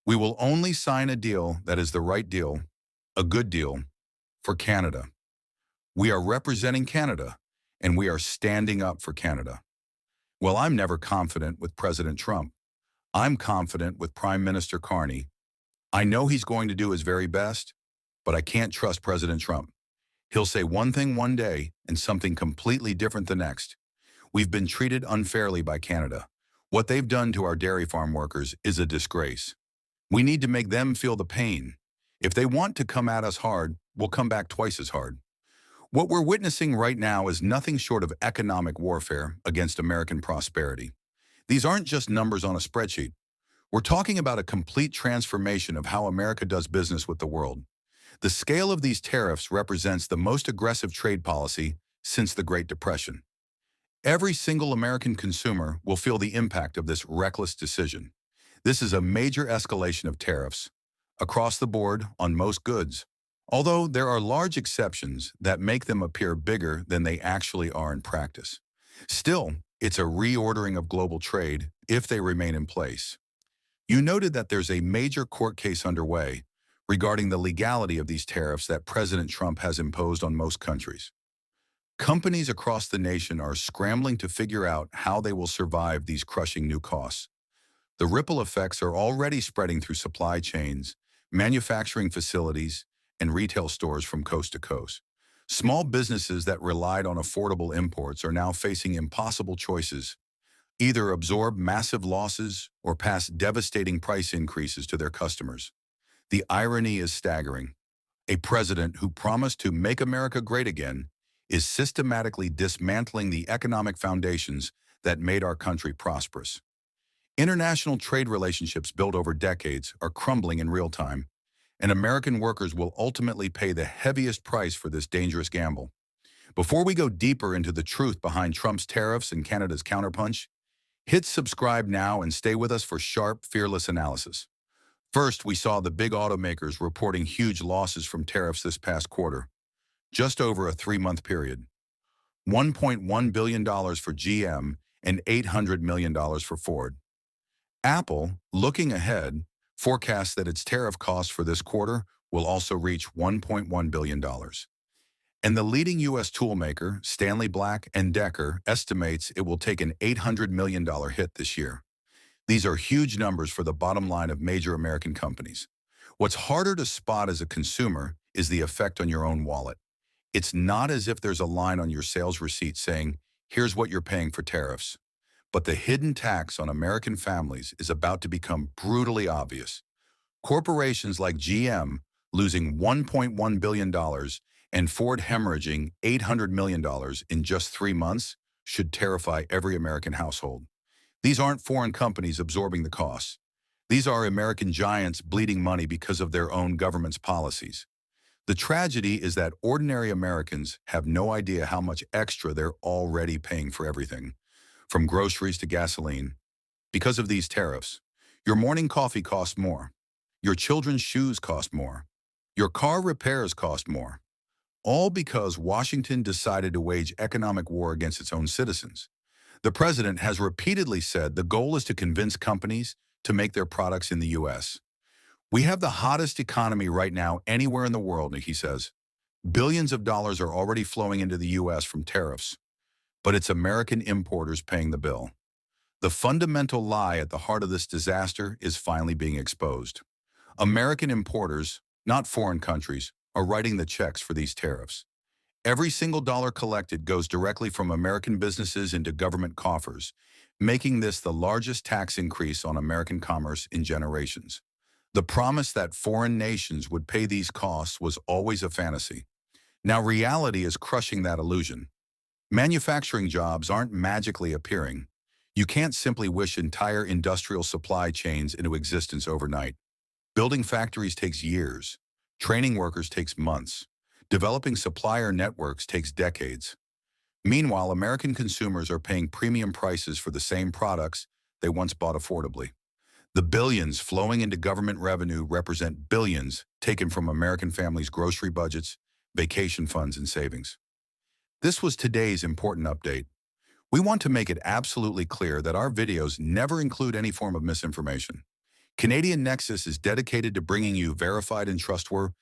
We will only sign a deal that is the right deal, a good deal, for Canada. We are representing Canada, and we are standing up for Canada. Well, I'm never confident with President Trump. I'm confident with Prime Minister Carney. I know he's going to do his very best, but I can't trust President Trump. He'll say one thing one day and something completely different the next. We've been treated unfairly by Canada. What they've done to our dairy farm workers is a disgrace. We need to make them feel the pain. If they want to come at us hard, we'll come back twice as hard. What we're witnessing right now is nothing short of economic warfare against American prosperity. These aren't just numbers on a spreadsheet. We're talking about a complete transformation of how America does business with the world. The scale of these tariffs represents the most aggressive trade policy since the Great Depression. Every single American consumer will feel the impact of this reckless decision. This is a major escalation of tariffs across the board on most goods, although there are large exceptions that make them appear bigger than they actually are in practice. Still, it's a reordering of global trade if they remain in place. You noted that there's a major court case underway regarding the legality of these tariffs that President Trump has imposed on most countries. Companies across the nation are scrambling to figure out how they will survive these crushing new costs. The ripple effects are already spreading through supply chains, manufacturing facilities, and retail stores from coast to coast. Small businesses that relied on affordable imports are now facing impossible choices: either absorb massive losses or pass devastating price increases to their customers. The irony is staggering. A president who promised to make America great again is systematically dismantling the economic foundations that made our country prosperous. International trade relationships built over decades are crumbling in real time, and American workers will ultimately pay the heaviest price for this dangerous gamble. Before we go deeper into the truth behind Trump's tariffs and Canada's counterpunch, hit subscribe now and stay with us for sharp, fearless analysis. First, we saw the big automakers reporting huge losses from tariffs this past quarter, just over a 3-month period. $1.1 billion for GM and $800 million for Ford. Apple, looking ahead, forecasts that its tariff costs for this quarter will also reach $1.1 billion. And the leading U.S. toolmaker, Stanley Black & Decker, estimates it will take an $800 million hit this year. These are huge numbers for the bottom line of major American companies. What's harder to spot as a consumer is the effect on your own wallet. It's not as if there's a line on your sales receipt saying, "Here's what you're paying for tariffs." But the hidden tax on American families is about to become brutally obvious. Corporations like GM losing $1.1 billion and Ford hemorrhaging $800 million in just 3 months should terrify every American household. These aren't foreign companies absorbing the costs. These are American giants bleeding money because of their own government's policies. The tragedy is that ordinary Americans have no idea how much extra they're already paying for everything, from groceries to gasoline. Because of these tariffs, your morning coffee costs more. Your children's shoes cost more. Your car repairs cost more. All because Washington decided to wage economic war against its own citizens. The president has repeatedly said the goal is to convince companies to make their products in the U.S. We have the hottest economy right now anywhere in the world, he says. Billions of dollars are already flowing into the U.S. from tariffs, but it's American importers paying the bill. The fundamental lie at the heart of this disaster is finally being exposed. American importers, not foreign countries, are writing the checks for these tariffs. Every single dollar collected goes directly from American businesses into government coffers, making this the largest tax increase on American commerce in generations. The promise that foreign nations would pay these costs was always a fantasy. Now reality is crushing that illusion. Manufacturing jobs aren't magically appearing. You can't simply wish entire industrial supply chains into existence overnight. Building factories takes years. Training workers takes months. Developing supplier networks takes decades. Meanwhile, American consumers are paying premium prices for the same products they once bought affordably. The billions flowing into government revenue represent billions taken from American families' grocery budgets, vacation funds, and savings. This was today's important update. We want to make it absolutely clear that our videos never include any form of misinformation. Canadian Nexus is dedicated to bringing you verified and trustworthy